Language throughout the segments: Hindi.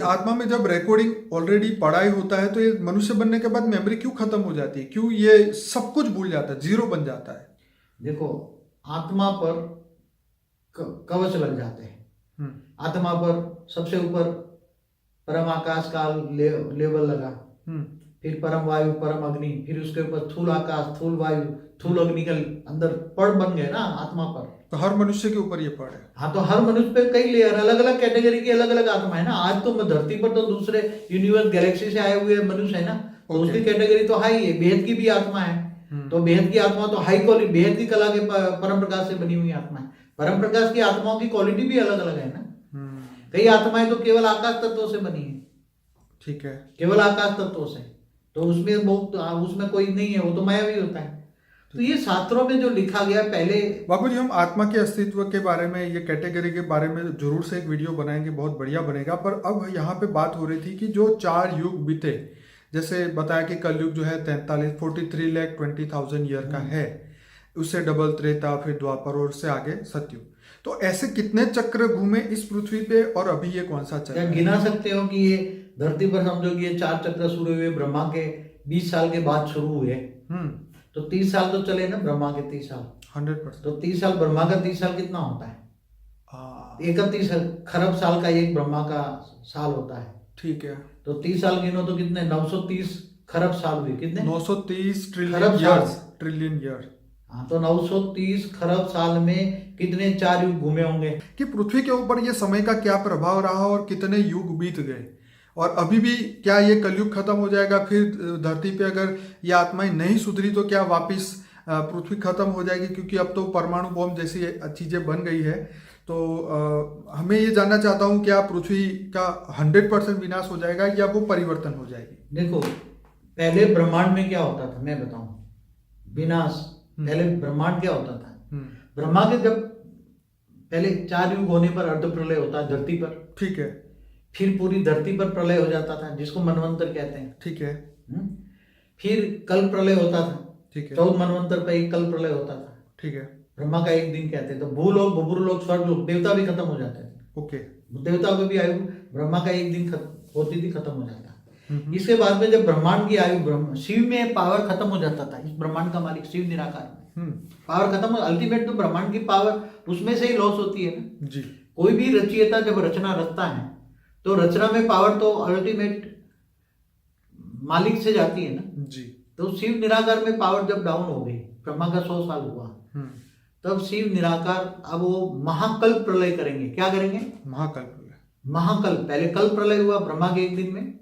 आत्मा में जब रिकॉर्डिंग ऑलरेडी पड़ा ही होता है तो ये मनुष्य बनने के बाद मेमोरी क्यों खत्म हो जाती है, क्यों ये सब कुछ भूल जाता है, जीरो बन जाता है? देखो, आत्मा पर कवच लग जाते हैं। आत्मा पर सबसे ऊपर परम आकाश का लेवल लगा, फिर परम वायु, परम अग्नि, फिर उसके ऊपर थूल आकाश, थूल वायु, थूल अग्नि का अंदर पड़ बन गए ना आत्मा पर। तो हर मनुष्य के ऊपर ये पड़ है। हाँ, तो हर मनुष्य पे कई लेयर, अलग अलग कैटेगरी की अलग अलग आत्मा है ना। आज तो धरती पर तो दूसरे यूनिवर्स गैलेक्सी से आए हुए मनुष्य है ना, तो उसकी कैटेगरी तो हाई है। बेहद की भी आत्मा है, तो बेहद की आत्मा तो हाई क्वालिटी, बेहद की कला के परम प्रकाश से बनी हुई आत्मा है। परम प्रकाश की आत्माओं की क्वालिटी भी अलग अलग है ना। कई आत्माएं तो केवल आकाश तत्वों से बनी है, ठीक है, केवल आकाश तत्वों से, तो उसमें बहुत, उसमें कोई नहीं है, वो तो मायावी होता है। तो ये शास्त्रों में जो लिखा गया पहले। बाबू जी, हम आत्मा के अस्तित्व के बारे में, ये कैटेगरी के बारे में जरूर से एक वीडियो बनाएंगे, बहुत बढ़िया बनेगा। पर अब यहाँ पे बात हो रही थी कि जो 4 युग बीते, जैसे बताया कि कलयुग जो है 43,20,000 ईयर का है, उससे डबल त्रेता, फिर द्वापर और उससे आगे सतयुग। तो ऐसे कितने चक्र घूमे इस पृथ्वी पे और अभी ये कौन सा चक्र है? गिना सकते हो कि ये धरती पर समझो कि ये 4 चक्र शुरू हुए ब्रह्मा के 20 साल के बाद शुरू हुए। तो 30 साल तो चले ना ब्रह्मा के 30 साल, 100%। तो 30 साल ब्रह्मा का 30 साल कितना होता है? 31 खरब साल का एक ब्रह्मा का साल होता है। ठीक है, तो 30 साल गिनो तो कितने, 930 खरब साल हुए। कितने? 930 खरब साल। Trillion year. हाँ, तो 930 खरब साल में कितने 4 युग घूमे होंगे। कि पृथ्वी के ऊपर ये समय का क्या प्रभाव रहा और कितने युग बीत गए, और अभी भी क्या ये कलयुग खत्म हो जाएगा, फिर धरती पे अगर ये आत्माएं नहीं सुधरी तो क्या वापिस पृथ्वी खत्म हो जाएगी? क्योंकि अब तो परमाणु बॉम्ब जैसी चीजें बन गई है। तो हमें ये जानना चाहता हूँ, क्या पृथ्वी का 100% विनाश हो जाएगा या वो परिवर्तन हो जाएगी? देखो, पहले ब्रह्मांड में क्या होता था मैं बताऊं, विनाश। पहले ब्रह्मांड क्या होता था? ब्रह्मा के जब पहले 4 युग होने पर अर्ध प्रलय होता है धरती पर। ठीक है। फिर पूरी धरती पर प्रलय हो जाता था, जिसको मनवंतर कहते हैं। ठीक है। फिर कल प्रलय होता था। ठीक है। 14 मनवंतर पर एक कल प्रलय होता था। ठीक है। ब्रह्मा का एक दिन कहते हैं। तो भूलोक, भूपुरलोक, स्वर्गलोक, देवता भी खत्म हो जाते थे। ओके। देवता को भी आयु ब्रह्मा का एक दिन होती थी, खत्म हो जाता। इसके बाद में जब ब्रह्मांड की आयु, शिव में पावर खत्म हो जाता था। इस ब्रह्मांड का मालिक शिव निराकार में पावर खत्म हो, अल्टीमेट तो ब्रह्मांड की पावर उसमें से ही लॉस होती है ना जी। कोई भी रचयिता जब रचना रचता है तो रचना में पावर तो अल्टीमेट मालिक से जाती है ना जी। तो शिव निराकार में पावर जब डाउन हो गई, ब्रह्मा का 100 साल हुआ, तब शिव निराकार अब वो महाकल्प प्रलय करेंगे। क्या करेंगे? महाकल्प। महाकल्प। पहले कल्प प्रलय हुआ ब्रह्मा के एक दिन में,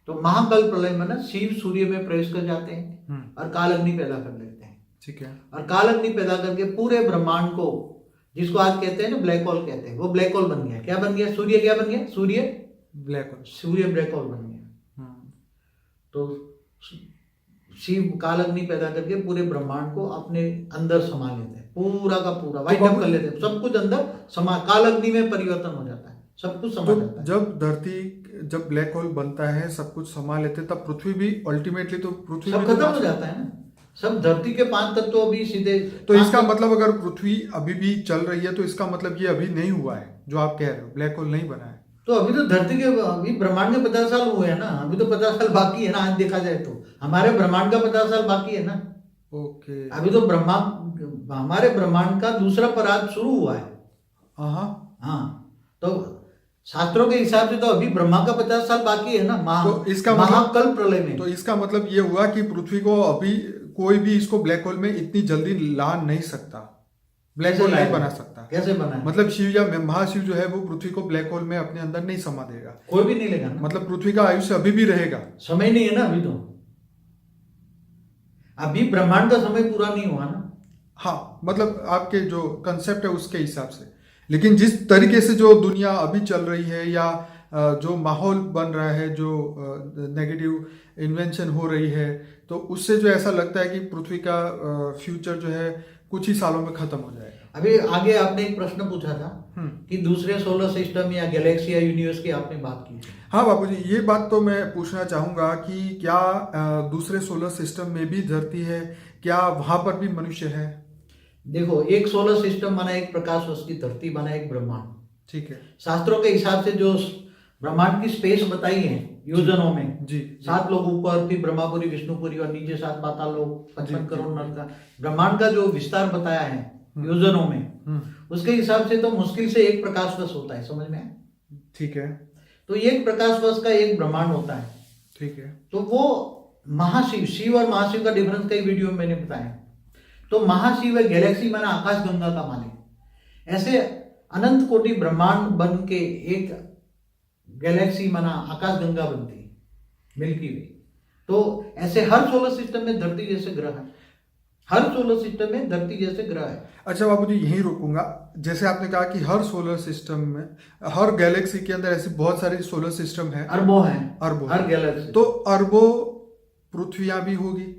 तो महाकल्प प्रलय में ना शिव सूर्य में प्रवेश कर जाते हैं और काल अग्नि पैदा कर लेते हैं। ठीक है। और काल अग्नि पैदा करके पूरे ब्रह्मांड को, जिसको आज कहते हैं ना ब्लैक होल कहते हैं, वो ब्लैक होल बन गया। क्या बन गया? सूर्य क्या बन गया? सूर्य ब्लैक होल। सूर्य ब्लैक होल बन गया। तो शिव काल अग्नि पैदा करके पूरे ब्रह्मांड को अपने अंदर समा लेते हैं, पूरा का पूरा वाइट अप कर लेते हैं, सब कुछ अंदर समा, काल अग्नि में परिवर्तन हो जाता है, सब कुछ समा जाता है। जब धरती, जब ब्लैक होल बनता है, सब कुछ समा लेते, तब पृथ्वी भी अल्टीमेटली, तो पृथ्वी सब खत्म हो जाता है ना। सब धरती के 5 तत्व अभी सीधे। तो इसका मतलब अगर पृथ्वी अभी भी चल रही है तो इसका मतलब ये अभी नहीं हुआ है जो आप कह रहे हो, ब्लैक होल नहीं बना है। तो अभी तो धरती के, अभी ब्रह्मांड के 50 साल हुए हैं ना, अभी तो 50 साल बाकी है ना। आज देखा जाए तो हमारे ब्रह्मांड का 50 साल बाकी है ना। ओके। अभी तो हमारे ब्रह्मांड का दूसरा पराग शुरू हुआ है। हाँ, तो शास्त्रों के हिसाब से तो अभी ब्रह्मा का 50 साल बाकी है ना। तो इसका महाकल्प प्रलय में। तो इसका मतलब ये हुआ कि पृथ्वी को अभी कोई भी इसको ब्लैक होल में इतनी जल्दी ला नहीं सकता, ब्लैक होल नहीं बना सकता। कैसे बना? मतलब शिव या महाशिव जो है वो पृथ्वी को ब्लैक होल में अपने अंदर नहीं समा देगा, कोई भी नहीं लेगा ना। मतलब पृथ्वी का आयुष्य अभी भी रहेगा। समय नहीं है ना अभी, तो अभी ब्रह्मांड का समय पूरा नहीं हुआ ना। हाँ, मतलब आपके जो कंसेप्ट है उसके हिसाब से। लेकिन जिस तरीके से जो दुनिया अभी चल रही है या जो माहौल बन रहा है, जो नेगेटिव इन्वेंशन हो रही है, तो उससे जो ऐसा लगता है कि पृथ्वी का फ्यूचर जो है कुछ ही सालों में खत्म हो जाएगा। अभी आगे आपने एक प्रश्न पूछा था कि दूसरे सोलर सिस्टम या गैलेक्सी या यूनिवर्स की आपने बात की। हाँ बाबूजी, ये बात तो मैं पूछना चाहूंगा कि क्या दूसरे सोलर सिस्टम में भी धरती है, क्या वहां पर भी मनुष्य है? देखो, एक सोलर सिस्टम बना, एक प्रकाश वर्ष की धरती बना, एक ब्रह्मांड। ठीक है। शास्त्रों के हिसाब से जो ब्रह्मांड की स्पेस बताई है योजनों में। जी 7 लोग ऊपर, फिर ब्रह्मापुरी, विष्णुपुरी और नीचे 7 पाताल लोग, 55 जी, करोड़ नर का ब्रह्मांड का जो विस्तार बताया है योजनों में, उसके हिसाब से तो मुश्किल से 1 प्रकाश वर्ष होता है, समझ में आया? ठीक है। तो 1 प्रकाश वर्ष का 1 ब्रह्मांड होता है। ठीक है। तो वो महाशिव, शिव और महाशिव का डिफरेंस कई वीडियो में मैंने बताया। तो महाशिव है गैलेक्सी माना आकाश गंगा का मालिक। ऐसे अनंत कोटि ब्रह्मांड बन के एक गैलेक्सी माना आकाश गंगा बनती है, मिल्की वे। तो ऐसे हर सोलर सिस्टम में धरती जैसे ग्रह है, हर सोलर सिस्टम में धरती जैसे ग्रह है। अच्छा बाबूजी, यहीं रुकूंगा। जैसे आपने कहा कि हर सोलर सिस्टम में, हर गैलेक्सी के अंदर ऐसी बहुत सारी सोलर सिस्टम है, अरबों है, अरबों, हर गैलेक्सी। तो अरबों पृथ्वियां भी होगी।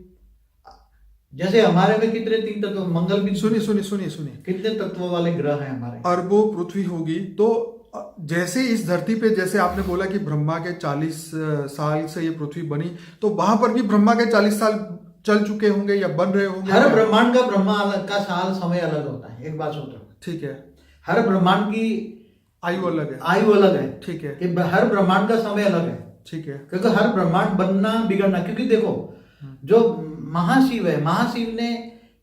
जैसे हमारे में कितने 3 तत्व, मंगल भी, सुनिए सुनिए सुनिए सुनिए, कितने तत्वों वाले ग्रह हैं हमारे। अरबों पृथ्वी होगी। तो जैसे इस धरती पे, जैसे आपने बोला कि ब्रह्मा के 40 साल से ये पृथ्वी बनी, तो वहां पर भी ब्रह्मा के 40 साल चल चुके होंगे या बन रहे होंगे। हर ब्रह्मांड का का साल समय अलग होता है, एक बात सोचो। ठीक है। हर ब्रह्मांड की आयु अलग है। आयु अलग है। ठीक है। कि हर ब्रह्मांड का समय अलग है। ठीक है। क्योंकि हर ब्रह्मांड बनना बिगड़ना, क्योंकि देखो जो महाशिव है, महाशिव ने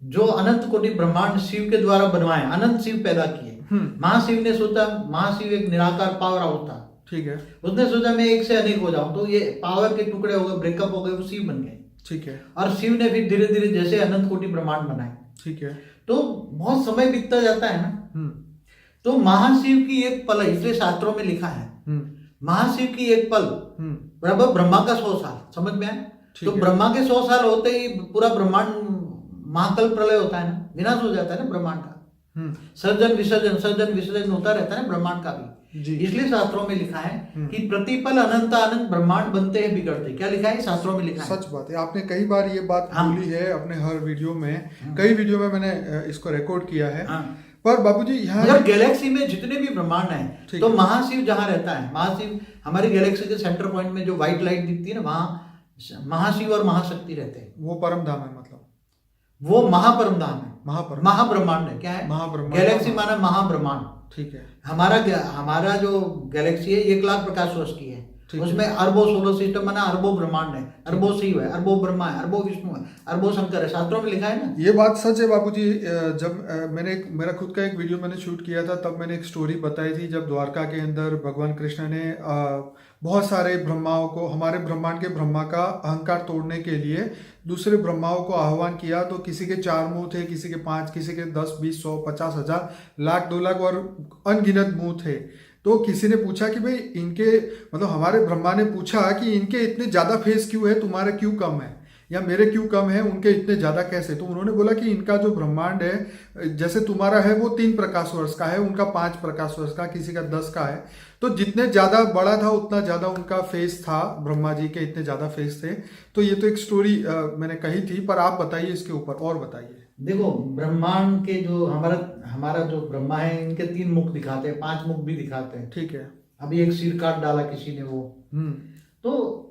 जो अनंत कोटि ब्रह्मांड शिव के द्वारा बनवाए, अनंत शिव पैदा किए। महाशिव ने सोचा, महाशिव एक निराकार पावर हाउस था। ठीक है। उसने सोचा मैं एक से अनेक हो जाऊं, तो ये पावर के टुकड़े हो गए, ब्रेकअप हो गए, वो शिव बन गए। ठीक है। और शिव ने फिर धीरे धीरे जैसे अनंत कोटि ब्रह्मांड बनाए। ठीक है। तो बहुत समय बीतता जाता है ना। तो महाशिव की एक पल, इसलिए शास्त्रों में लिखा है महाशिव की एक पल बराबर ब्रह्मा का 100 साल, समझ में आया? तो ब्रह्मा के 100 साल होते ही पूरा ब्रह्मांड महाकल प्रलय होता है ना, विनाश हो जाता है ना ब्रह्मांड का। सर्जन विसर्जन होता रहता है ना ब्रह्मांड का भी। इसलिए शास्त्रों में लिखा है कि प्रतिपल अनंत अनंत ब्रह्मांड बनते हैं बिगड़ते। क्या लिखा है शास्त्रों में? लिखा है। सच बात है, आपने कई बार ये बात बोली है अपने हर वीडियो में, कई वीडियो में मैंने इसको रिकॉर्ड किया है। पर बाबूजी यहाँ गैलेक्सी में जितने भी ब्रह्मांड हैं, तो महाशिव जहाँ रहता है, महाशिव हमारी गैलेक्सी के सेंटर पॉइंट में जो व्हाइट लाइट दिखती है ना, वहां महाशिव और महाशक्ति रहते हैं। वो परम धाम है, मतलब वो महापरम धाम है, महाब्रह्मांड है। क्या है? महाब्रह्मांड। गैलेक्सी माना महाब्रह्मांड। ठीक है। हमारा जो गैलेक्सी है 1 लाख प्रकाश वर्ष की है। उसमें अरबों सोलर सिस्टम माना अरबों ब्रह्मांड है, अरबों शिव है, अरबों ब्रह्मा है, अरबों विष्णु है, अरबों शंकर है। शास्त्रों में लिखा है ना। ये बात सच है बाबूजी। जब मैंने मेरा खुद का एक वीडियो मैंने शूट किया था, तब मैंने एक स्टोरी बताई थी, जब द्वारका के अंदर भगवान कृष्ण ने बहुत सारे ब्रह्माओं को, हमारे ब्रह्मांड के ब्रह्मा का अहंकार तोड़ने के लिए दूसरे ब्रह्माओं को आह्वान किया। तो किसी के 4 मुंह थे, किसी के 5, किसी के 10, 20, 100, 50 हजार, लाख, 2 लाख और अनगिनत मुंह थे। तो किसी ने पूछा कि भाई इनके, मतलब हमारे ब्रह्मा ने पूछा कि इनके इतने ज़्यादा फेस क्यों है, तुम्हारे क्यों कम है, या मेरे क्यों कम है, उनके इतने ज़्यादा कैसे? तो उन्होंने बोला कि इनका जो ब्रह्मांड है, जैसे तुम्हारा है वो 3 प्रकाश वर्ष का है, उनका 5 प्रकाश वर्ष का, किसी का 10 का है। तो जितने ज़्यादा बड़ा था उतना ज़्यादा उनका फेस था, ब्रह्मा जी के इतने ज़्यादा फेस थे। तो ये तो एक स्टोरी मैंने कही थी, पर आप बताइए इसके ऊपर और बताइए। देखो ब्रह्मांड के जो हमारा जो ब्रह्मा है, इनके 3 मुख दिखाते हैं, 5 मुख भी दिखाते हैं। ठीक है। अभी एक सिर काट डाला किसी ने वो। तो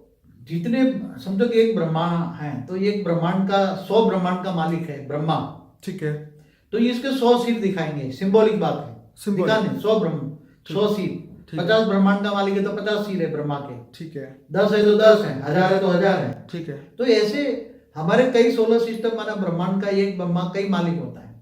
जितने समझो कि एक ब्रह्मा है, तो एक ब्रह्मांड का 100 ब्रह्मांड का मालिक है ब्रह्मा। ठीक है। तो इसके 100 सिर दिखाएंगे, सिंबॉलिक बात है। दिखाने 100 सिर, 50 ब्रह्मांड का मालिक है तो 50 सिर है ब्रह्मा के। ठीक है। 10 है तो 10 है, 1000 है तो 1000 है। ठीक है। तो ऐसे हमारे कई सोलर सिस्टम माना ब्रह्मांड का एक ब्रह्मा कई मालिक होता है।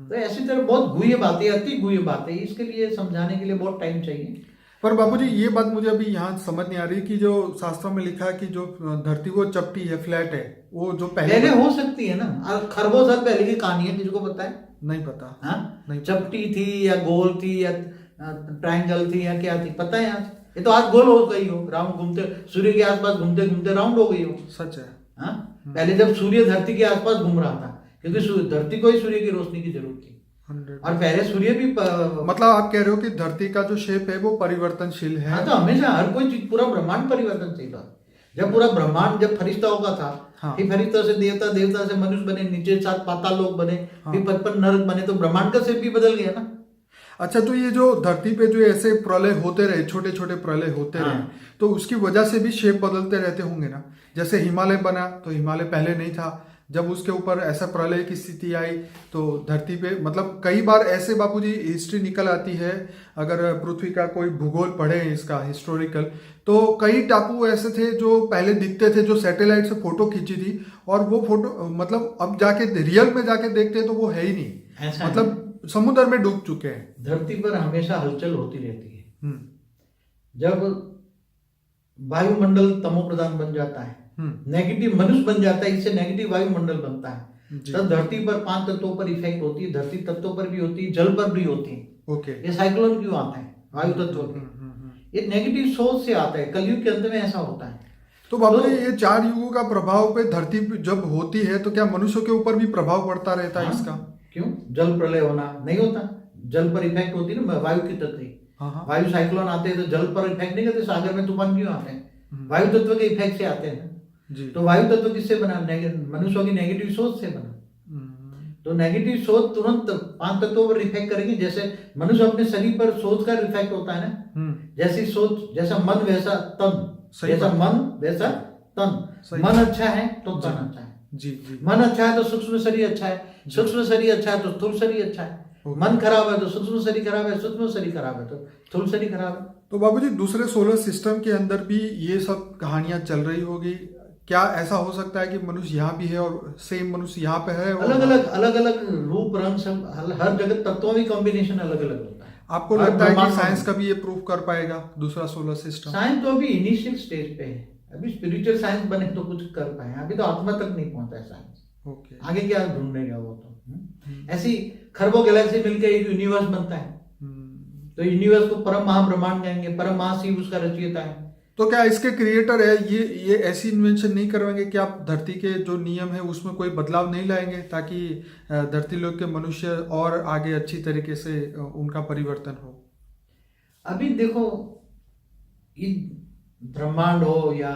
तो ऐसी तरह बहुत गुह्य बातें, अति गुह्य बातें, इसके लिए समझाने के लिए बहुत टाइम चाहिए। पर बाबूजी ये बात मुझे अभी यहाँ समझ नहीं आ रही कि जो शास्त्रों में लिखा है कि जो धरती वो चपटी है, फ्लैट है, वो जो पहले हो सकती है ना, खरबों साल पहले की कहानी है, किसी को पता है? नहीं पता। नहीं, चपटी थी या गोल थी या ट्रायंगल थी या क्या थी, पता है? आज ये तो आज गोल हो गई हो, राउंड घूमते, सूर्य के आसपास घूमते घूमते राउंड हो गई हो। सच है। पहले जब सूर्य धरती के आसपास घूम रहा था, क्योंकि धरती को ही सूर्य की रोशनी की जरूरत थी। और पहले सूर्य भी मतलब आप कह रहे हो कि धरती का जो शेप है वो परिवर्तनशील है। हाँ, तो हमेशा हर कोई चीज, पूरा ब्रह्मांड परिवर्तनशील है। जब पूरा ब्रह्मांड जब फरिश्ताओं का था, फिर फरिश्ता से देवता, देवता से मनुष्य बने, नीचे 7 पाताल लोक बने, फिर 55 नरक बने, तो ब्रह्मांड का शेप भी बदल गया ना। अच्छा, तो ये जो धरती पे जो ऐसे प्रलय होते रहे, छोटे छोटे प्रलय होते रहे, तो उसकी वजह से भी शेप बदलते रहते होंगे ना। जैसे हिमालय बना, तो हिमालय पहले नहीं था, जब उसके ऊपर ऐसा प्रलय की स्थिति आई तो धरती पे मतलब कई बार ऐसे बापूजी हिस्ट्री निकल आती है, अगर पृथ्वी का कोई भूगोल पढ़े इसका हिस्टोरिकल, तो कई टापू ऐसे थे जो पहले दिखते थे, जो सैटेलाइट से फोटो खींची थी और वो फोटो मतलब अब जाके रियल में जाके देखते हैं तो वो है ही नहीं, ऐसा मतलब समुद्र में डूब चुके हैं। धरती पर हमेशा हलचल होती रहती है। हम्म जब वायुमंडल तमो प्रधान बन जाता है, हम्म नेगेटिव मनुष्य बन जाता है, इससे नेगेटिव वायुमंडल बनता है, जी। तब धरती पर 5 तत्वों पर इफेक्ट होती है, धरती तत्वों पर भी होती है, जल पर भी होती है। ओके। ये साइक्लोन क्यों आता है वायु तत्व के? ये नेगेटिव सोच से आता है, कलयुग के अंत में ऐसा होता है। तो बाबू जी ये 4 युगों का प्रभाव पे धरती पे जब होती है तो क्या मनुष्यों के ऊपर भी प्रभाव पड़ता रहता है हाँ, इसका? क्यों? जल प्रलय होना नहीं होता, जल पर इफेक्ट होती है ना वायु की तत्व की। हाँ। वायु साइक्लोन आते हैं तो जल पर इफेक्ट नहीं करते, सागर में तूफान क्यों आते हैं? वायु तत्व के इफेक्ट से आते हैं जी। तो वायु तत्व किससे बना? मनुष्यों की नेगेटिव सोच से बना। तो नेगेटिव सोच तुरंत 5 तत्वों पर इफेक्ट करेंगे। जैसे मनुष्य अपने शरीर पर सोच का इफेक्ट होता है ना, जैसी सोच, जैसा मन वैसा तन, जैसा मन वैसा तन। मन अच्छा है तो तन अच्छा है, जी जी। मन अच्छा है तो सूक्ष्म शरीर अच्छा है, सूक्ष्म शरीर अच्छा है तो स्थूल शरीर अच्छा है, मन खराब है तो सूक्ष्म शरीर खराब है, सूक्ष्म शरीर खराब है तो स्थूल शरीर खराब है। तो बाबूजी दूसरे सोलर सिस्टम के अंदर भी ये सब कहानियां चल रही होगी, क्या ऐसा हो सकता है कि मनुष्य यहाँ भी है और सेम मनुष्य यहाँ पे है? अलग अलग रूप रंग सब, हर जगह तत्वों में कॉम्बिनेशन अलग अलग होता है। आपको लगता है कि साइंस कभी ये प्रूव कर पाएगा दूसरा सोलर सिस्टम? साइंस तो अभी इनिशियल स्टेज पे है, अभी स्पिरिचुअल साइंस बने तो कुछ कर पाए, अभी तो आत्मा तक नहीं पहुंचा है साइंस। ओके। आगे क्या ढूंढेगा वो तो। ऐसी खरबों गैलेक्सी मिलकर एक यूनिवर्स बनता है, तो यूनिवर्स को परम महाब्रह्मांड कहेंगे, परम महाशिव उसका रचयिता है। तो क्या इसके क्रिएटर है ये ऐसी इन्वेंशन नहीं करवाएंगे कि आप धरती के जो नियम है उसमें कोई बदलाव नहीं लाएंगे ताकि धरती लोक के मनुष्य और आगे अच्छी तरीके से उनका परिवर्तन हो? अभी देखो, ये ब्रह्मांड हो या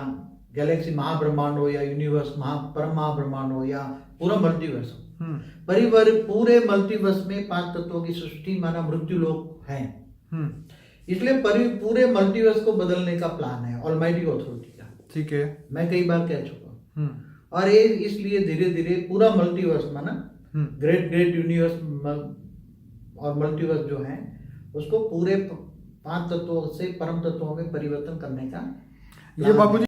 गैलेक्सी महाब्रह्मांड हो या यूनिवर्स परम महाब्रह्मांड हो या पूरा मल्टीवर्स हो, परिवार पूरे मल्टीवर्स में 5 तत्वों की सृष्टि माना मृत्यु लोक है। इसलिए पूरे मल्टीवर्स को बदलने का प्लान है ऑलमाइटी अथॉरिटी का। ठीक है, मैं कई बार कह चुका हूँ। और ये इसलिए धीरे धीरे पूरा मल्टीवर्स माना ग्रेट यूनिवर्स और मल्टीवर्स जो है उसको पूरे 5 तत्वों से परम तत्वों में परिवर्तन करने का ये बाबूजी